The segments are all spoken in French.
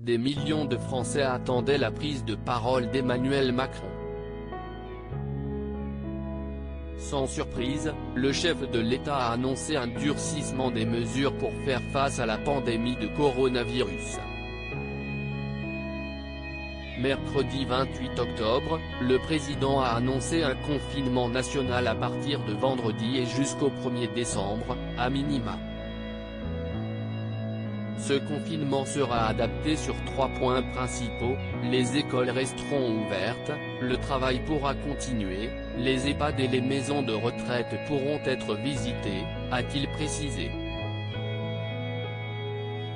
des millions de Français attendaient la prise de parole d'Emmanuel Macron. Sans surprise, le chef de l'État a annoncé un durcissement des mesures pour faire face à la pandémie de coronavirus. Mercredi 28 octobre, le président a annoncé un confinement national à partir de vendredi et jusqu'au 1er décembre, à minima. Ce confinement sera adapté sur 3 points principaux: les écoles resteront ouvertes, le travail pourra continuer, les EHPAD et les maisons de retraite pourront être visités, a-t-il précisé.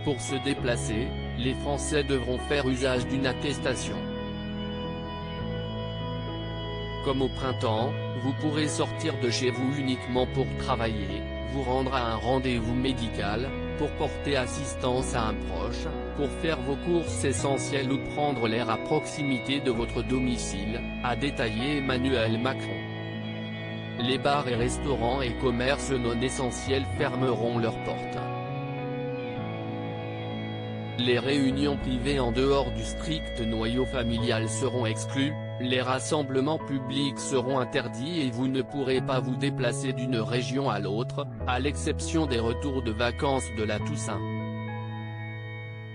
Pour se déplacer, les Français devront faire usage d'une attestation. Comme au printemps, vous pourrez sortir de chez vous uniquement pour travailler, vous rendre à un rendez-vous médical, pour porter assistance à un proche, pour faire vos courses essentielles ou prendre l'air à proximité de votre domicile, a détaillé Emmanuel Macron. Les bars et restaurants et commerces non essentiels fermeront leurs portes. Les réunions privées en dehors du strict noyau familial seront exclues, les rassemblements publics seront interdits et vous ne pourrez pas vous déplacer d'une région à l'autre, à l'exception des retours de vacances de la Toussaint.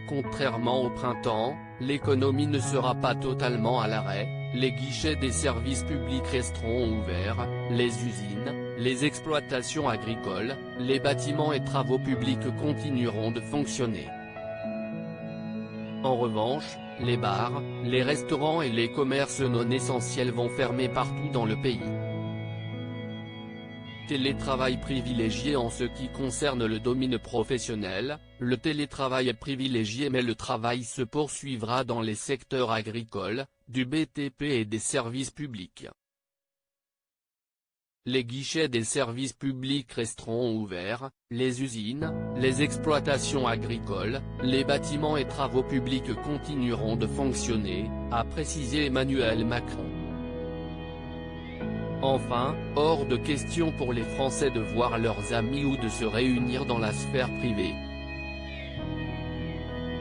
Contrairement au printemps, l'économie ne sera pas totalement à l'arrêt, les guichets des services publics resteront ouverts, les usines, les exploitations agricoles, les bâtiments et travaux publics continueront de fonctionner. En revanche, les bars, les restaurants et les commerces non essentiels vont fermer partout dans le pays. Télétravail privilégié. En ce qui concerne le domaine professionnel, le télétravail est privilégié mais le travail se poursuivra dans les secteurs agricoles, du BTP et des services publics. Les guichets des services publics resteront ouverts, les usines, les exploitations agricoles, les bâtiments et travaux publics continueront de fonctionner, a précisé Emmanuel Macron. Enfin, hors de question pour les Français de voir leurs amis ou de se réunir dans la sphère privée.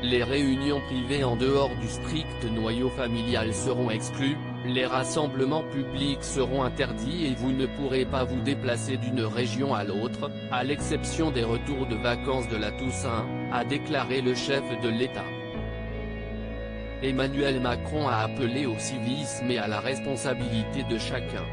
Les réunions privées en dehors du strict noyau familial seront exclues, les rassemblements publics seront interdits et vous ne pourrez pas vous déplacer d'une région à l'autre, à l'exception des retours de vacances de la Toussaint, a déclaré le chef de l'État. Emmanuel Macron a appelé au civisme et à la responsabilité de chacun.